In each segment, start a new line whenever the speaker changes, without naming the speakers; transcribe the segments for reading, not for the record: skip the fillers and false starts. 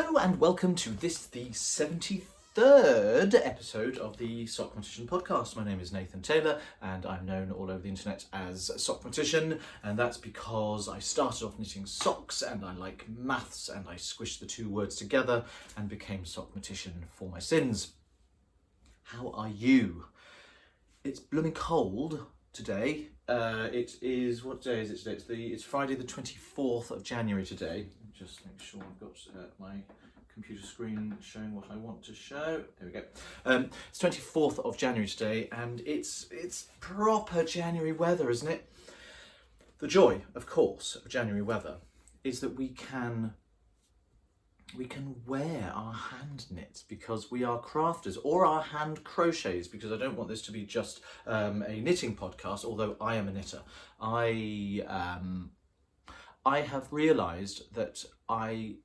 Hello and welcome to the 73rd episode of the Sockmatician podcast. My name is Nathan Taylor and I'm known all over the internet as Sockmatician, and that's because I started off knitting socks and I like maths and I squished the two words together and became Sockmatician for my sins. How are you? It's blooming cold today. It is, what day is it today? It's Friday the 24th of January today. Just make sure I've got my computer screen showing what I want to show. There we go. It's 24th of January today, and it's proper January weather, isn't it? The joy, of course, of January weather is that we can wear our hand knits because we are crafters, or our hand crochets, because I don't want this to be just a knitting podcast, although I am a knitter. I have realised that I've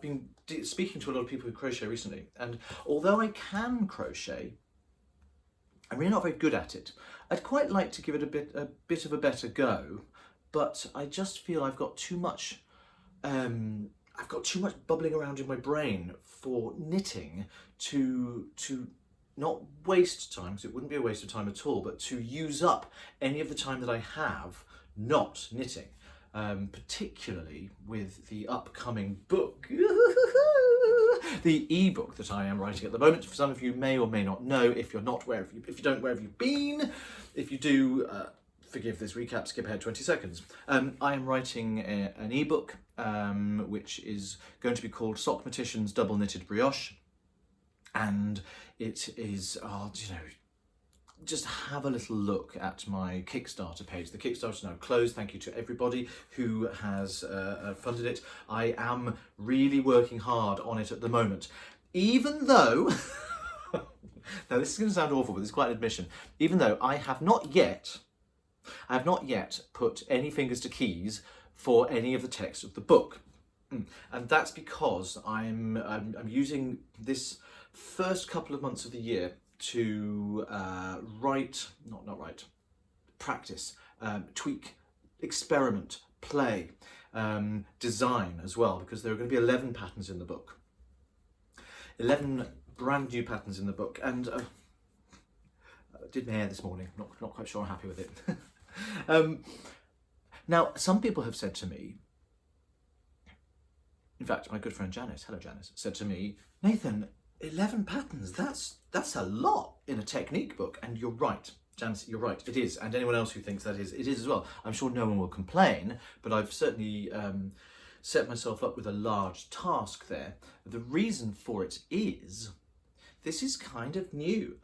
been speaking to a lot of people who crochet recently, and although I can crochet, I'm really not very good at it. I'd quite like to give it a bit of a better go, but I just feel I've got too much bubbling around in my brain for knitting to not waste time, because it wouldn't be a waste of time at all, but to use up any of the time that I have not knitting. Particularly with the upcoming book, the ebook that I am writing at the moment. For some of you may or may not know. If you're not, if you don't, where have you been? If you do, forgive this recap, skip ahead 20 seconds. I am writing an ebook, which is going to be called Sockmatician's Double Knitted Brioche, and it is, just have a little look at my Kickstarter page. The Kickstarter is now closed. Thank you to everybody who has funded it. I am really working hard on it at the moment, even though, now this is going to sound awful, but it's quite an admission, even though I have not yet put any fingers to keys for any of the text of the book. And that's because I'm using this first couple of months of the year to practice, tweak, experiment, play, design as well, because there are going to be 11 patterns in the book. 11 brand new patterns in the book, and I did my hair this morning, not quite sure I'm happy with it. Now, some people have said to me, in fact, my good friend Janice, hello Janice, said to me, Nathan, 11 patterns, that's a lot in a technique book. And you're right, Janice, you're right, it is. And anyone else who thinks it is as well. I'm sure no one will complain, but I've certainly set myself up with a large task there. The reason for it is, this is kind of new.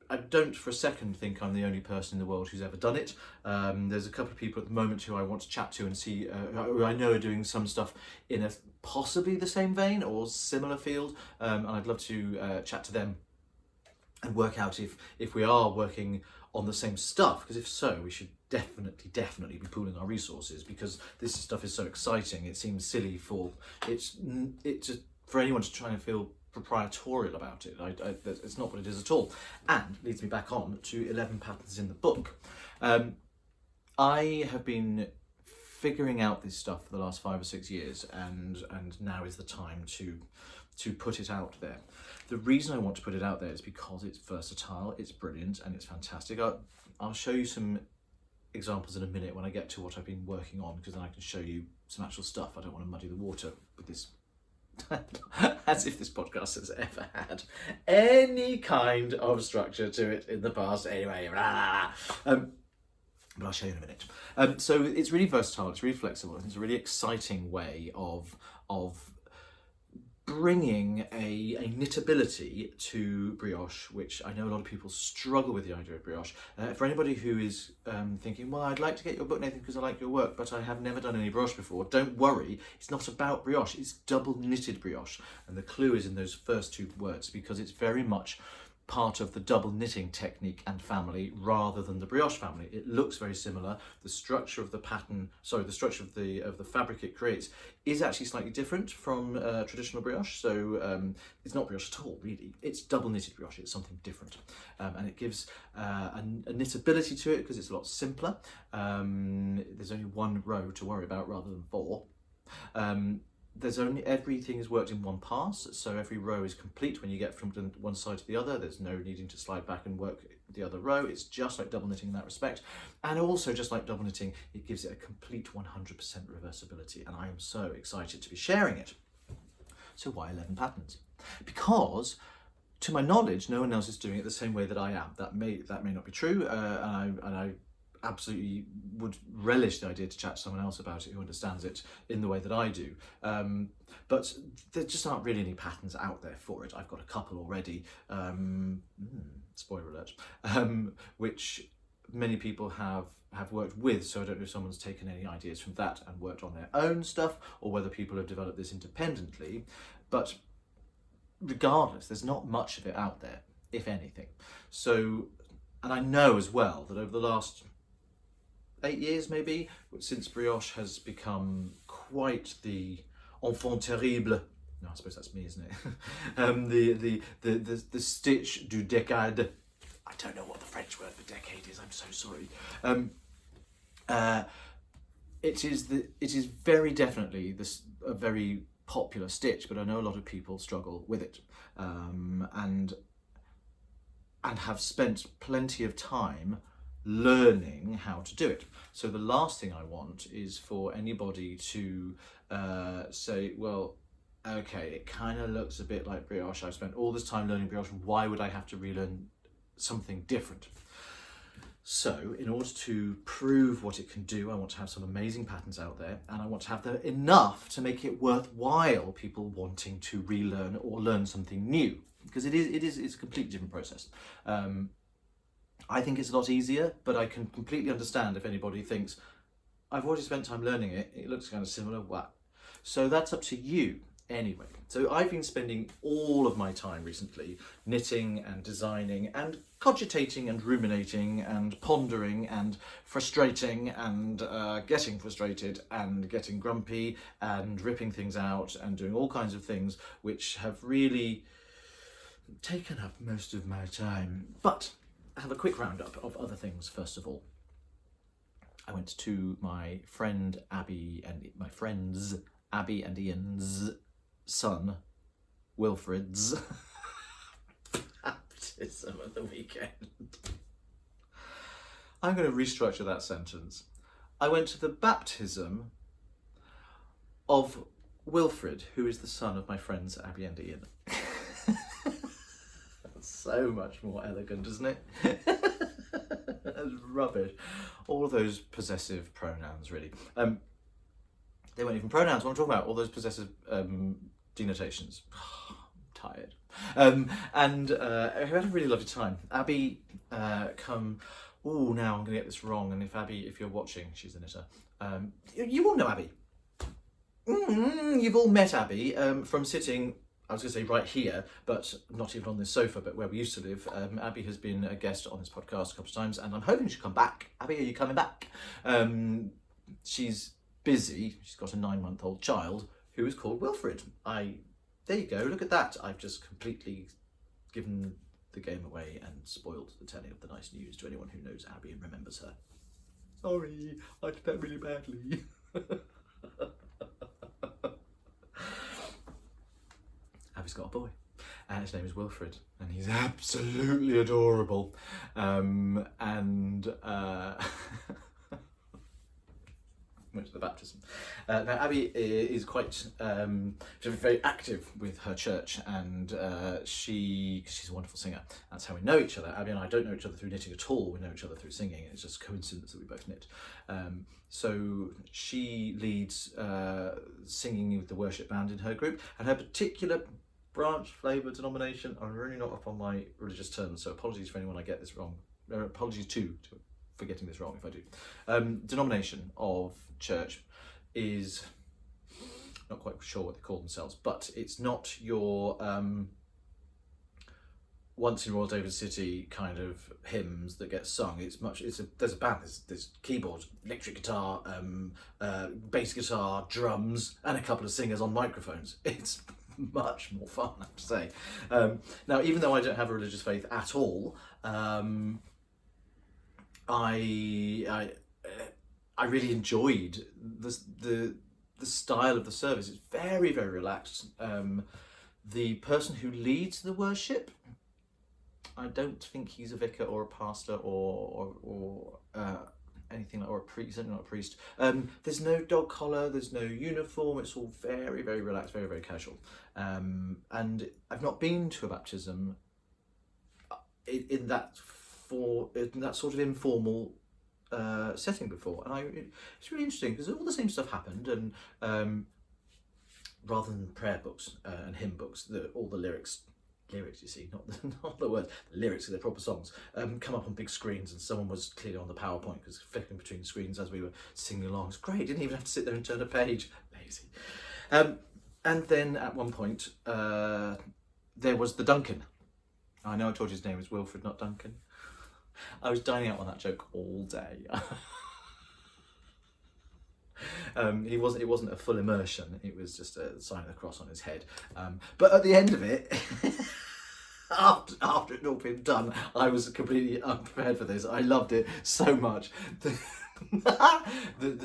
I don't for a second think I'm the only person in the world who's ever done it. There's a couple of people at the moment who I want to chat to and see, who I know are doing some stuff in a possibly the same vein or similar field, and I'd love to chat to them and work out if we are working on the same stuff, because if so, we should definitely be pooling our resources, because this stuff is so exciting. It seems silly for anyone to try and feel proprietorial about it. It's not what it is at all, and leads me back on to 11 patterns in the book. I have been figuring out this stuff for the last 5 or 6 years, and now is the time to put it out there. The reason I want to put it out there is because it's versatile, it's brilliant, and it's fantastic. I'll show you some examples in a minute when I get to what I've been working on, because then I can show you some actual stuff. I don't want to muddy the water with this as if this podcast has ever had any kind of structure to it in the past. Anyway, but I'll show you in a minute. So it's really versatile, it's really flexible, and it's a really exciting way of bringing a knitability to brioche, which I know a lot of people struggle with the idea of brioche. For anybody who is thinking, well, I'd like to get your book, Nathan, because I like your work, but I have never done any brioche before, don't worry, it's not about brioche, it's double knitted brioche. And the clue is in those first two words, because it's very much part of the double knitting technique and family rather than the brioche family. It looks very similar. The structure of the pattern, the structure of the fabric it creates is actually slightly different from traditional brioche. So it's not brioche at all, really. It's double knitted brioche. It's something different, and it gives a knitability to it because it's a lot simpler. There's only one row to worry about rather than four. there's only, everything is worked in one pass, so every row is complete when you get from one side to the other. There's no needing to slide back and work the other row. It's just like double knitting in that respect. And also, just like double knitting, it gives it a complete 100% reversibility, and I am so excited to be sharing it. So why 11 patterns? Because, to my knowledge, no one else is doing it the same way that I am. That may not be true, and I absolutely would relish the idea to chat to someone else about it who understands it in the way that I do. But there just aren't really any patterns out there for it. I've got a couple already, spoiler alert, which many people have worked with, so I don't know if someone's taken any ideas from that and worked on their own stuff, or whether people have developed this independently. But regardless, there's not much of it out there, if anything. So, and I know as well that over the last 8 years maybe, since brioche has become quite the enfant terrible, no, I suppose that's me, isn't it? The stitch du décade. I don't know what the French word for decade is, I'm so sorry. It is very definitely a very popular stitch, but I know a lot of people struggle with it, and have spent plenty of time learning how to do it. So the last thing I want is for anybody to say, well, okay, it kind of looks a bit like brioche. I've spent all this time learning brioche. Why would I have to relearn something different? So in order to prove what it can do, I want to have some amazing patterns out there, and I want to have them enough to make it worthwhile people wanting to relearn or learn something new, because it's a completely different process. I think it's a lot easier, but I can completely understand if anybody thinks, I've already spent time learning it, it looks kind of similar, what? So that's up to you anyway. So I've been spending all of my time recently knitting and designing and cogitating and ruminating and pondering and frustrating and getting frustrated and getting grumpy and ripping things out and doing all kinds of things which have really taken up most of my time. But I have a quick roundup of other things first of all. I went to my friend Abby and my friends Abby and Ian's son Wilfred's baptism at the weekend. I'm going to restructure that sentence. I went to the baptism of Wilfred, who is the son of my friends Abby and Ian. That's so much more elegant, isn't it? That's rubbish. All of those possessive pronouns, really. They weren't even pronouns. What I'm talking about, all those possessive denotations. I'm tired. And I had a really lovely time. Abby now I'm going to get this wrong, and if you're watching, she's a knitter. You all know Abby. You've all met Abby from sitting, I was going to say right here, but not even on this sofa, but where we used to live. Abby has been a guest on this podcast a couple of times, and I'm hoping she'll come back. Abby, are you coming back? She's busy. She's got a 9-month-old child who is called Wilfred. There you go, look at that. I've just completely given the game away and spoiled the telling of the nice news to anyone who knows Abby and remembers her. Sorry, I did that really badly. Abby's got a boy, and his name is Wilfred, and he's absolutely adorable. Went to the baptism. Now Abby is quite she's very active with her church, and she's a wonderful singer. That's how we know each other. Abby and I don't know each other through knitting at all. We know each other through singing. It's just coincidence that we both knit. So she leads singing with the worship band in her group, and her particular branch, flavour, denomination, I'm really not up on my religious terms, so apologies for anyone I get this wrong. Apologies to for getting this wrong if I do. Denomination of church is, not quite sure what they call themselves, but it's not your once in Royal David City kind of hymns that get sung. There's a band, there's keyboard, electric guitar, bass guitar, drums, and a couple of singers on microphones. It's much more fun, I have to say. Now, even though I don't have a religious faith at all, I really enjoyed the the style of the service is very, very relaxed. The person who leads the worship, I don't think he's a vicar or a pastor or anything like, or a priest, certainly not a priest. There's no dog collar, there's no uniform, it's all very, very relaxed, very, very casual. And I've not been to a baptism in that sort of informal setting before, and it's really interesting because all the same stuff happened, and rather than prayer books and hymn books, all the lyrics, you see, not the words, the lyrics of their proper songs, come up on big screens, and someone was clearly on the PowerPoint because flipping between screens as we were singing along. It's great, didn't even have to sit there and turn a page. Lazy. And then at one point there was the Duncan. I know I told you his name was Wilfred, not Duncan. I was dining out on that joke all day. It wasn't a full immersion, it was just a sign of the cross on his head. But at the end of it, after it had all been done, I was completely unprepared for this. I loved it so much. The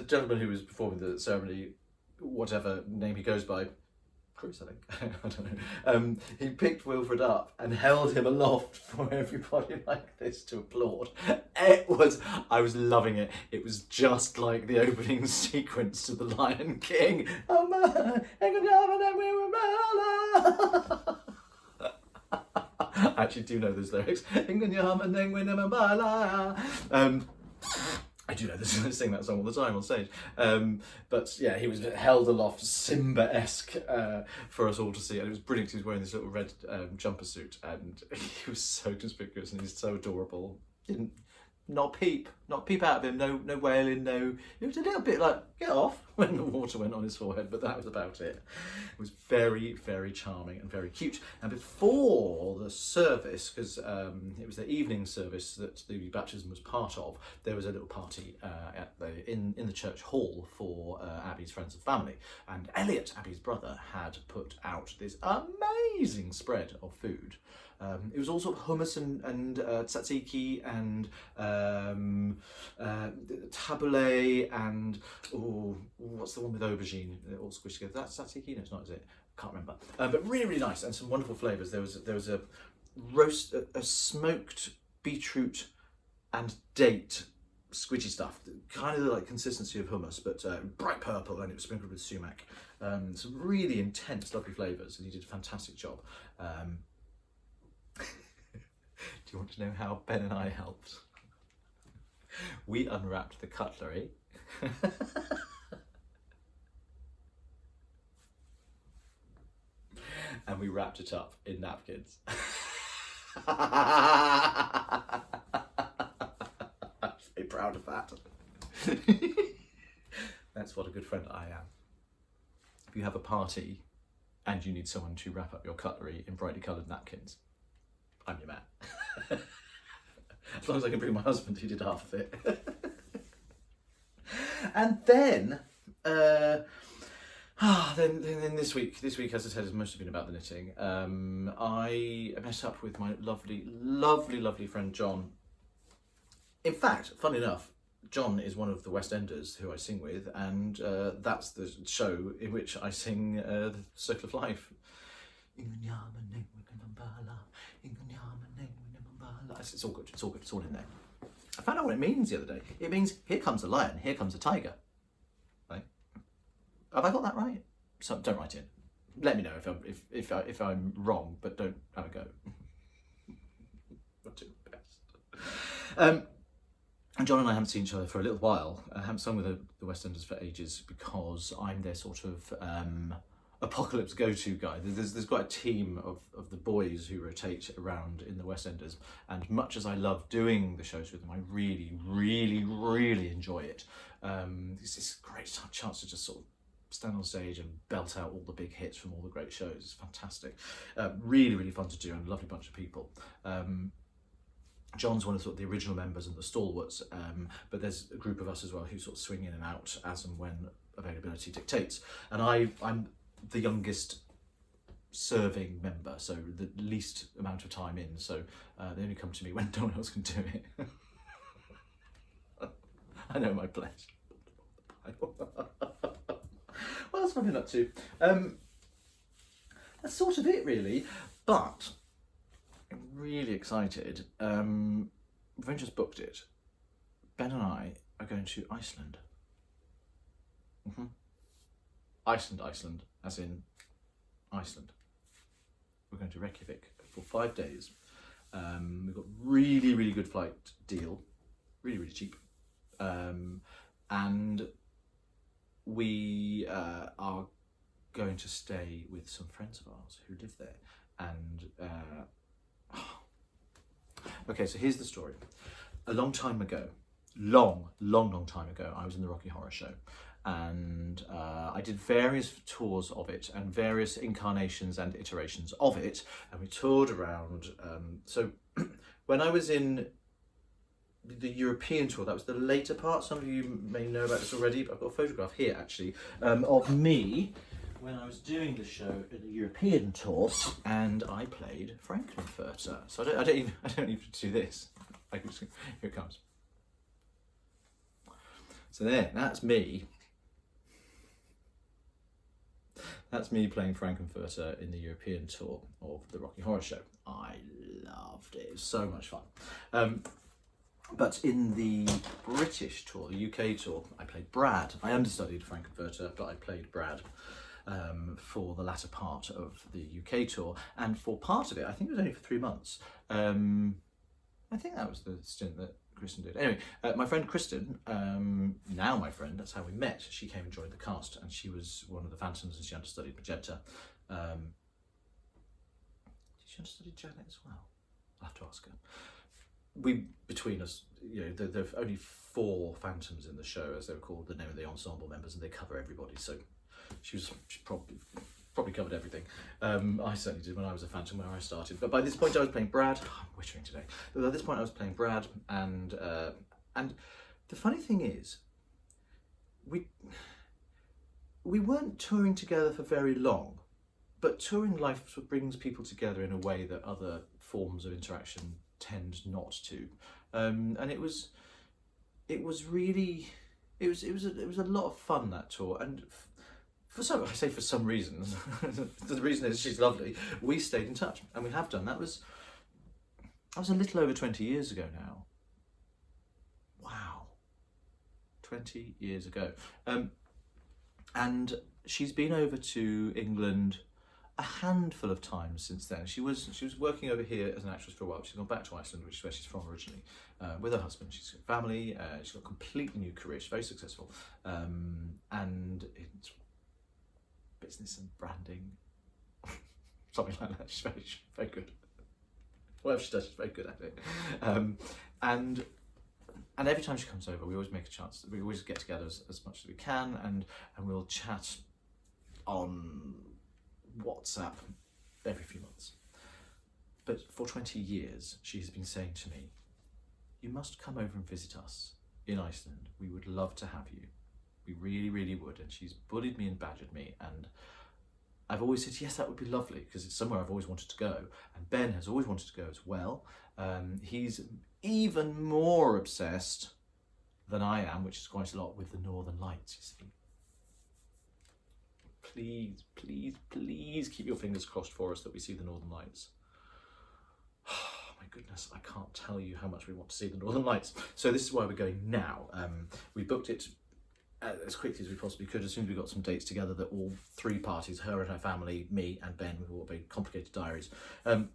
gentleman who was performing the ceremony, whatever name he goes by, Bruce, I think. I don't know. He picked Wilfred up and held him aloft for everybody like this to applaud. I was loving it. It was just like the opening sequence to The Lion King. I actually do know those lyrics. I do know this, I sing that song all the time on stage. But yeah, he was held aloft, Simba-esque, for us all to see. And it was brilliant. He was wearing this little red jumper suit, and he was so conspicuous and he's so adorable. Not peep out of him, no wailing, no. It was a little bit like, get off, when the water went on his forehead, but that was about it. It was very, very charming and very cute. And before the service, because it was the evening service that the baptism was part of, there was a little party in the church hall for Abby's friends and family. And Elliot, Abby's brother, had put out this amazing spread of food. It was all sort of hummus and tzatziki and tabbouleh and what's the one with aubergine? They're all squished together. That's tzatziki? No, it's not, is it? Can't remember. But really, really nice, and some wonderful flavours. There was a roast, a smoked beetroot and date squidgy stuff, kind of like consistency of hummus, but bright purple, and it was sprinkled with sumac. Some really intense, lovely flavours, and he did a fantastic job. Do you want to know how Ben and I helped? We unwrapped the cutlery. And we wrapped it up in napkins. I'm so proud of that. That's what a good friend I am. If you have a party and you need someone to wrap up your cutlery in brightly coloured napkins, I'm your man. As long as I can bring my husband who did half of it. And then, then this week, as I said, has mostly been about the knitting. I met up with my lovely friend John. In fact, funny enough, John is one of the West Enders who I sing with, and that's the show in which I sing The Circle of Life. It's all good, it's all in there. I found out what it means the other day. It means, here comes a lion, here comes a tiger. Right? Have I got that right? So don't write in. Let me know if I'm wrong, but don't have a go. Not too best. And John and I haven't seen each other for a little while. I haven't sung with the West Enders for ages because I'm their sort of apocalypse go-to guy. There's quite a team of the boys who rotate around in the West Enders, and much as I love doing the shows with them, I really enjoy it. It's this great chance to just sort of stand on stage and belt out all the big hits from all the great shows. It's fantastic. Really fun to do, and a lovely bunch of people. John's one of sort of the original members and the stalwarts, but there's a group of us as well who sort of swing in and out as and when availability dictates. And I'm the youngest serving member, so the least amount of time in, so they only come to me when no one else can do it. I know my place. else have I been up to? That's sort of it, really. But I'm really excited. We've only just booked it. Ben and I are going to Iceland. Iceland, as in Iceland. We're going to Reykjavik for 5 days. We've got really good flight deal, really cheap, and we are going to stay with some friends of ours who live there. And okay, so here's the story. A long time ago, long time ago, I was in the Rocky Horror Show, and I did various tours of it and various incarnations and iterations of it, and we toured around. So when I was in the European tour, that was the later part. Some of you may know about this already, but I've got a photograph here actually of me when I was doing the show at the European tour, and I played Frankenfurter. So I don't need to do this. Here it comes. So there, that's me. That's me playing Frankenfurter in the European tour of the Rocky Horror Show. I loved it. It was so much fun. But in the British tour, the UK tour, I played Brad. I understudied Frankenfurter, but I played Brad for the latter part of the UK tour. And for part of it, I think it was only for 3 months. I think that was the stint that Kristen did. Anyway, my friend Kristen, now my friend, that's how we met. She came and joined the cast, and she was one of the Phantoms, and she understudied Magenta. Did she understudy Janet as well? I'll have to ask her. Between us, there are only 4 Phantoms in the show, as they were called, the name of the ensemble members, and they cover everybody. So she probably covered everything. I certainly did when I was a Phantom, where I started. But by this point I was playing Brad. I'm wittering today. But by this point I was playing Brad, and the funny thing is, we weren't touring together for very long, but touring life brings people together in a way that other forms of interaction tend not to. And it was a lot of fun, that tour. And for some reasons, the reason is she's lovely, we stayed in touch, and we have done. That was a little over 20 years ago now. Wow, 20 years ago. And she's been over to England a handful of times since then. She was working over here as an actress for a while. She's gone back to Iceland, which is where she's from originally, with her husband. She's got family. She's got a completely new career. She's very successful, and it's business and branding, something like that. She's very good. Whatever she does, she's very good at it. And every time she comes over, we always make a chance. We always get together as much as we can, and we'll chat on WhatsApp every few months. But for 20 years, she has been saying to me, "You must come over and visit us in Iceland. We would love to have you. We really would." And she's bullied me and badgered me, and I've always said, yes, that would be lovely, because it's somewhere I've always wanted to go. And Ben has always wanted to go as well. He's even more obsessed than I am, which is quite a lot, with the Northern Lights, you see. Please keep your fingers crossed for us that we see the Northern Lights. Oh my goodness, I can't tell you how much we want to see the Northern Lights. So this is why we're going now. We booked it as quickly as we possibly could, as soon as we got some dates together that all 3 parties, her and her family, me and Ben, with all very complicated diaries. And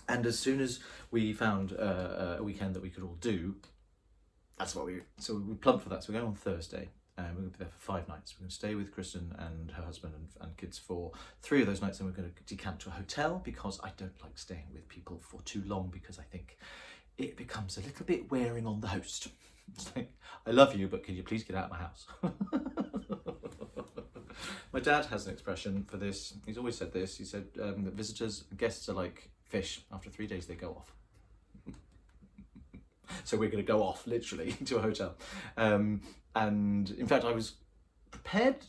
as soon as we found a weekend that we could all do, so we plumped for that. So we're going on Thursday. We're going to be there for 5 nights. We're going to stay with Kristen and her husband and kids for 3 of those nights, and we're going to decamp to a hotel, because I don't like staying with people for too long, because I think it becomes a little bit wearing on the host. It's like, I love you, but can you please get out of my house? My dad has an expression for this. He's always said this. He said that visitors and guests are like fish. After 3 days, they go off. So we're going to go off, literally, to a hotel. And in fact, I was prepared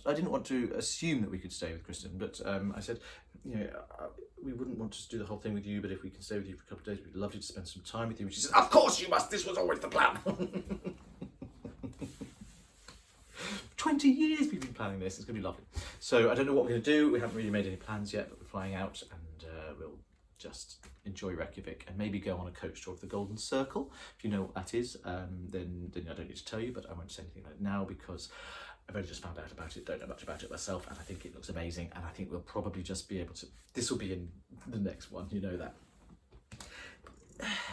I didn't want to assume that we could stay with Kristen, but I said, we wouldn't want to do the whole thing with you, but if we can stay with you for a couple of days, we'd love you to spend some time with you. And she said, of course you must, this was always the plan. 20 years we've been planning this. It's going to be lovely. So I don't know what we're going to do. We haven't really made any plans yet, but we're flying out and we'll just enjoy Reykjavik and maybe go on a coach tour of the Golden Circle. If you know what that is, then I don't need to tell you, but I won't say anything about it now because I've only just found out about it, don't know much about it myself, and I think it looks amazing, and I think we'll probably just be able to, this will be in the next one, you know that.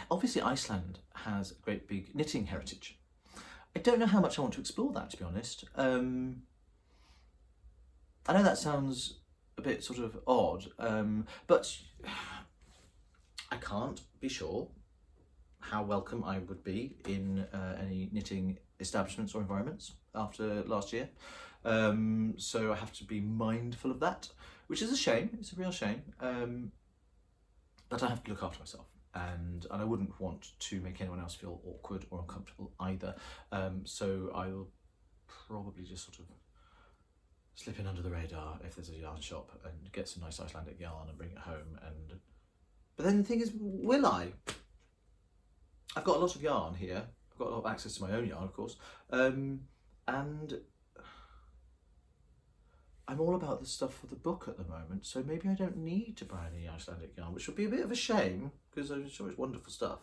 Obviously Iceland has a great big knitting heritage. I don't know how much I want to explore that, to be honest. I know that sounds a bit sort of odd, but I can't be sure how welcome I would be in any knitting establishments or environments after last year. So I have to be mindful of that, which is a shame. It's a real shame. But I have to look after myself, and I wouldn't want to make anyone else feel awkward or uncomfortable either. So I'll probably just sort of slip in under the radar if there's a yarn shop and get some nice Icelandic yarn and bring it home. But then the thing is, will I? I've got a lot of yarn here. I've got a lot of access to my own yarn, of course. And I'm all about the stuff for the book at the moment, so maybe I don't need to buy any Icelandic yarn, which would be a bit of a shame because I'm sure it's wonderful stuff.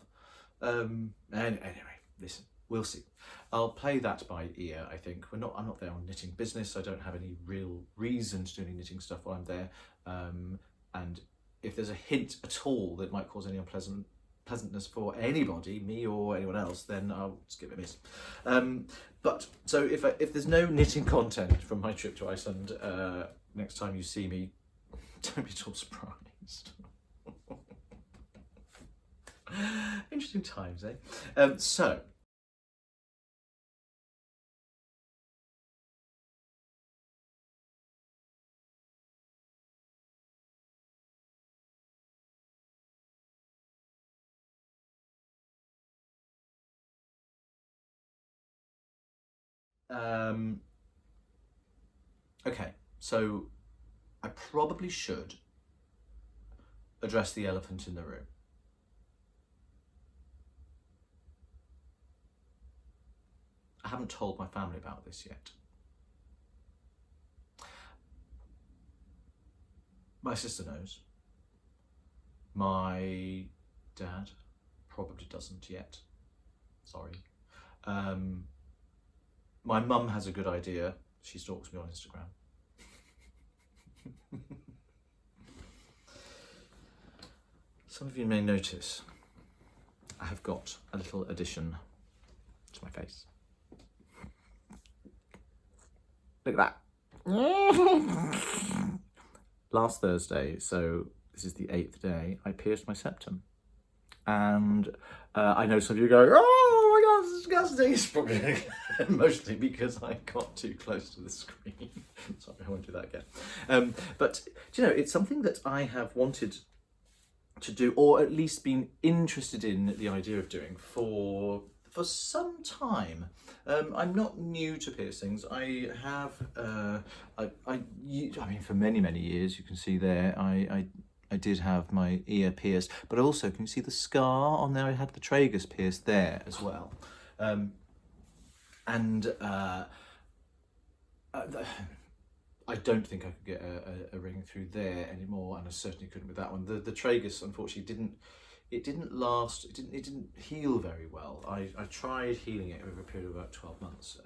Anyway, listen, we'll see. I'll play that by ear, I think. I'm not there on knitting business. I don't have any real reason to do any knitting stuff while I'm there. And if there's a hint at all that might cause any unpleasantness for anybody, me or anyone else, then I'll just give it a miss. But so if there's no knitting content from my trip to Iceland, next time you see me, don't be at all surprised. Interesting times, eh? Okay, so I probably should address the elephant in the room. I haven't told my family about this yet. My sister knows. My dad probably doesn't yet. Sorry. My mum has a good idea. She stalks me on Instagram. Some of you may notice I have got a little addition to my face. Look at that. Last Thursday, so this is the 8th day, I pierced my septum. And I know some of you go, oh my God, it's disgusting. It's probably mostly because I got too close to the screen. Sorry, I won't do that again. But do you know, it's something that I have wanted to do, or at least been interested in the idea of doing for some time. I'm not new to piercings. I have, I mean, for many years, you can see there, I did have my ear pierced, but also, can you see the scar on there? I had the tragus pierced there as well. I don't think I could get a ring through there anymore, and I certainly couldn't with that one. The tragus, unfortunately, didn't last. It didn't heal very well. I tried healing it over a period of about 12 months,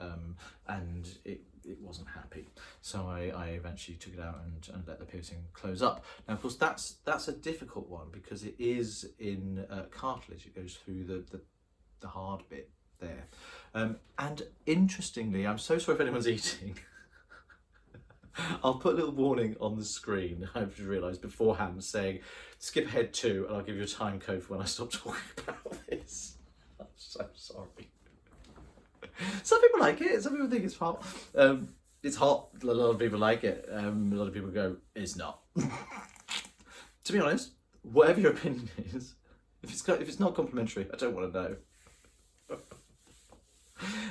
and it wasn't happy. So I eventually took it out and let the piercing close up. Now, of course, that's a difficult one because it is in cartilage. It goes through the hard bit there. And interestingly, I'm so sorry if anyone's eating. I'll put a little warning on the screen, I've realised beforehand, saying skip ahead 2 and I'll give you a time code for when I stop talking about this. I'm so sorry. Some people like it, some people think it's hot. It's hot, a lot of people like it. A lot of people go, it's not. To be honest, whatever your opinion is, if it's not complimentary, I don't want to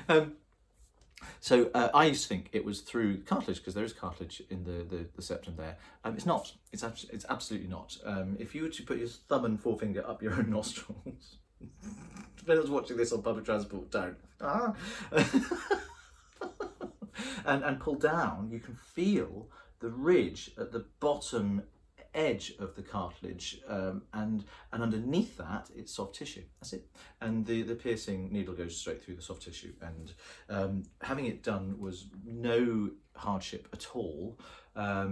know. So I used to think it was through cartilage, because there is cartilage in the septum there. It's not. It's absolutely not. If you were to put your thumb and forefinger up your own nostrils, if anyone's watching this on public transport, don't. and pull down, you can feel the ridge at the bottom edge of the cartilage, and underneath that it's soft tissue. That's it. And the piercing needle goes straight through the soft tissue, and having it done was no hardship at all. I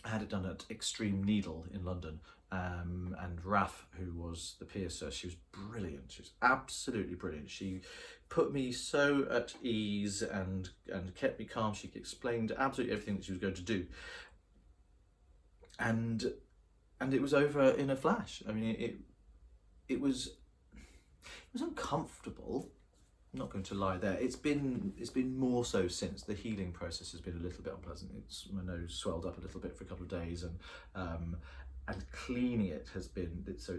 had it done at Extreme Needle in London, and Raf, who was the piercer, she was brilliant. She was absolutely brilliant. She put me so at ease and kept me calm. She explained absolutely everything that she was going to do, and it was over in a flash. I mean, it was uncomfortable. I'm not going to lie there. It's been more so since. The healing process has been a little bit unpleasant. My nose swelled up a little bit for a couple of days, and cleaning it has been, it's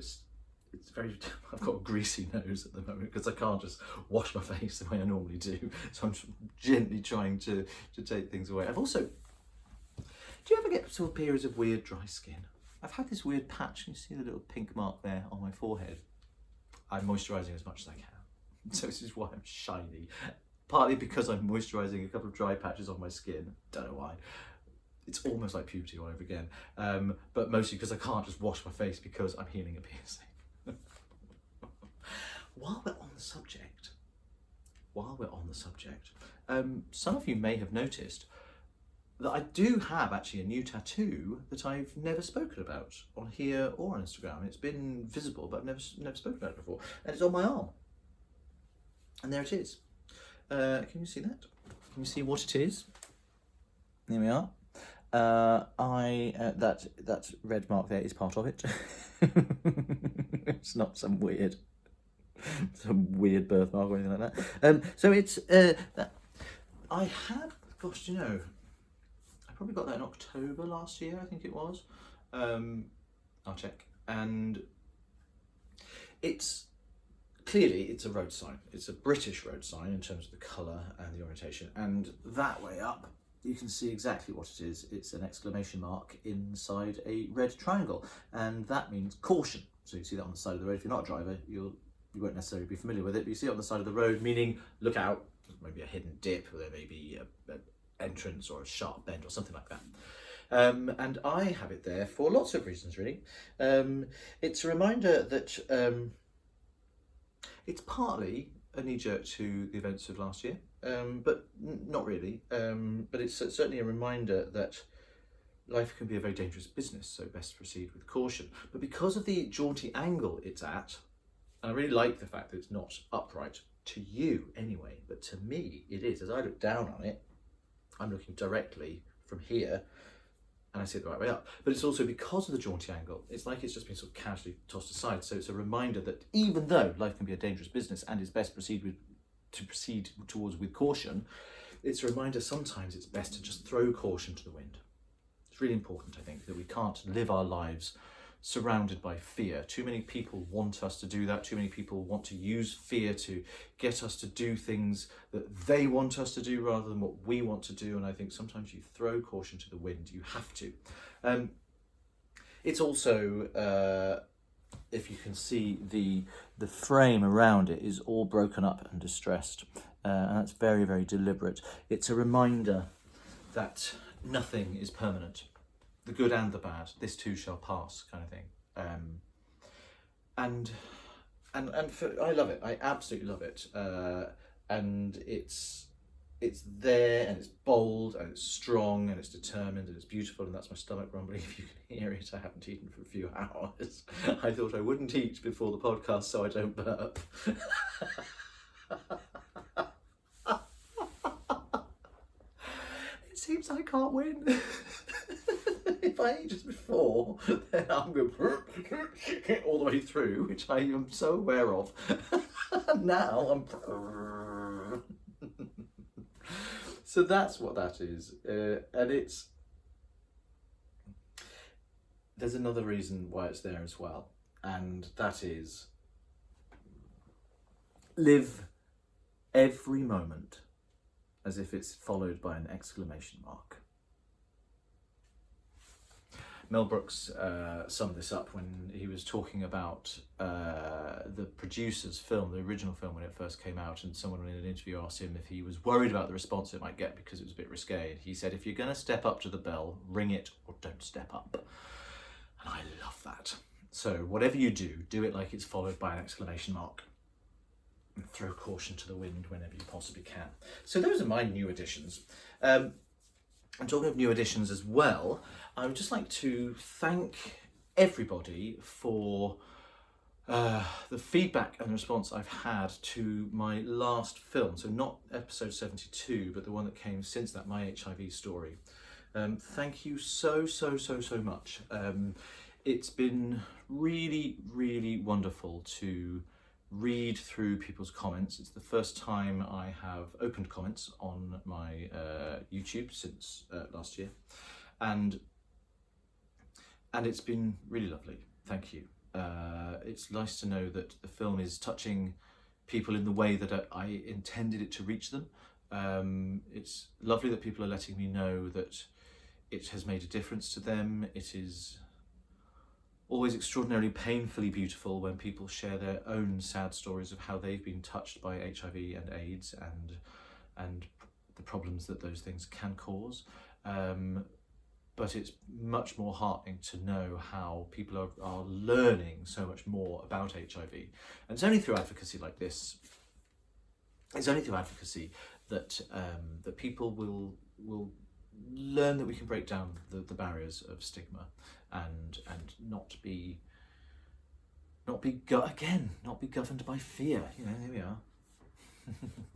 very, I've got a greasy nose at the moment because I can't just wash my face the way I normally do. So I'm gently trying to take things away. I've also, do you ever get sort of periods of weird dry skin? I've had this weird patch. You see the little pink mark there on my forehead? I'm moisturising as much as I can. So this is why I'm shiny. Partly because I'm moisturising a couple of dry patches on my skin. Don't know why. It's almost like puberty all over again. But mostly because I can't just wash my face because I'm healing a piercing. While we're on the subject, some of you may have noticed that I do have actually a new tattoo that I've never spoken about on here or on Instagram. It's been visible, but I've never spoken about it before. And it's on my arm. And there it is. Can you see that? Can you see what it is? There we are. That red mark there is part of it. It's not some weird birthmark or anything like that. So it's I had, gosh, you know, I probably got that in October last year, I think it was. I'll check. And clearly it's a road sign. It's a British road sign in terms of the colour and the orientation. And that way up, you can see exactly what it is. It's an exclamation mark inside a red triangle. And that means caution. So you see that on the side of the road. If you're not a driver, you won't necessarily be familiar with it, but you see it on the side of the road, meaning look out. Maybe a hidden dip, or there may be an entrance or a sharp bend or something like that. And I have it there for lots of reasons, really. It's a reminder that it's partly a knee-jerk to the events of last year, but not really. But it's certainly a reminder that life can be a very dangerous business, so best proceed with caution. But because of the jaunty angle it's at, and I really like the fact that it's not upright, to you anyway, but to me it is. As I look down on it, I'm looking directly from here, and I see it the right way up. But it's also because of the jaunty angle, it's like it's just been sort of casually tossed aside. So it's a reminder that even though life can be a dangerous business and is best proceed towards with caution, it's a reminder sometimes it's best to just throw caution to the wind. It's really important, I think, that we can't live our lives surrounded by fear. Too many people want us to do that. Too many people want to use fear to get us to do things that they want us to do rather than what we want to do. And I think sometimes you throw caution to the wind. You have to. It's also, if you can see, the frame around it is all broken up and distressed. And that's very, very deliberate. It's a reminder that nothing is permanent. The good and the bad, this too shall pass, kind of thing. And I love it. I absolutely love it. And it's there, and it's bold, and it's strong, and it's determined, and it's beautiful. And that's my stomach rumbling. If you can hear it, I haven't eaten for a few hours. I thought I wouldn't eat before the podcast so I don't burp. It seems I can't win. If I eat just before, then I'm going all the way through, which I am so aware of. Now I'm... So that's what that is. And there's another reason why it's there as well. And that is, live every moment as if it's followed by an exclamation mark. Mel Brooks summed this up when he was talking about the producer's film, the original film when it first came out, and someone in an interview asked him if he was worried about the response it might get because it was a bit risque. And he said, if you're going to step up to the bell, ring it or don't step up. And I love that. So whatever you do, do it like it's followed by an exclamation mark. And throw caution to the wind whenever you possibly can. So those are my new additions. And talking of new additions as well, I would just like to thank everybody for the feedback and the response I've had to my last film. So not episode 72, but the one that came since that, My HIV Story. Thank you so much. It's been really, really wonderful to read through people's comments. It's the first time I have opened comments on my YouTube since last year, and it's been really lovely. Thank you. It's nice to know that the film is touching people in the way that I intended it to reach them. It's lovely that people are letting me know that it has made a difference to them. It is always extraordinarily painfully beautiful when people share their own sad stories of how they've been touched by HIV and AIDS and the problems that those things can cause. But it's much more heartening to know how people are learning so much more about HIV. And it's only through advocacy like this, it's only through advocacy that that people will learn that we can break down the barriers of stigma and not be governed by fear. You know, there we are.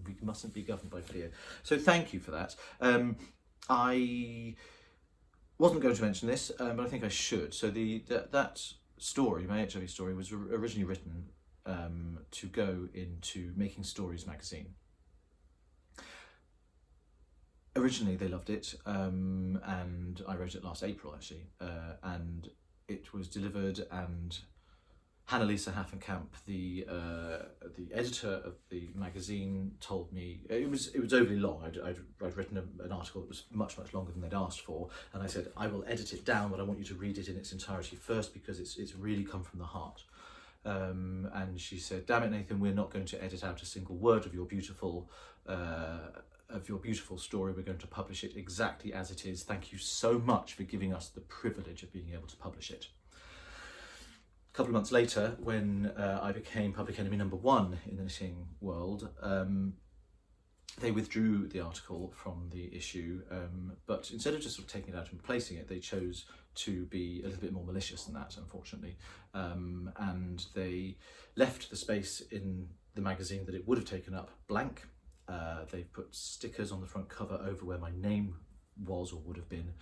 We mustn't be governed by fear. So thank you for that. I wasn't going to mention this, but I think I should. So that story, My HIV Story, was originally written to go into Making Stories magazine. Originally they loved it, and I wrote it last April actually, and it was delivered, and Hannah-Lisa Haffenkamp, the editor of the magazine, told me it was overly long. I'd written an article that was much longer than they'd asked for, and I said, I will edit it down, but I want you to read it in its entirety first because it's really come from the heart. And she said, damn it, Nathan, we're not going to edit out a single word of your beautiful story. We're going to publish it exactly as it is. Thank you so much for giving us the privilege of being able to publish it. A couple of months later, when I became public enemy #1 in the knitting world, they withdrew the article from the issue, but instead of just sort of taking it out and replacing it, they chose to be a little bit more malicious than that, unfortunately, and they left the space in the magazine that it would have taken up blank. They've put stickers on the front cover over where my name was or would have been,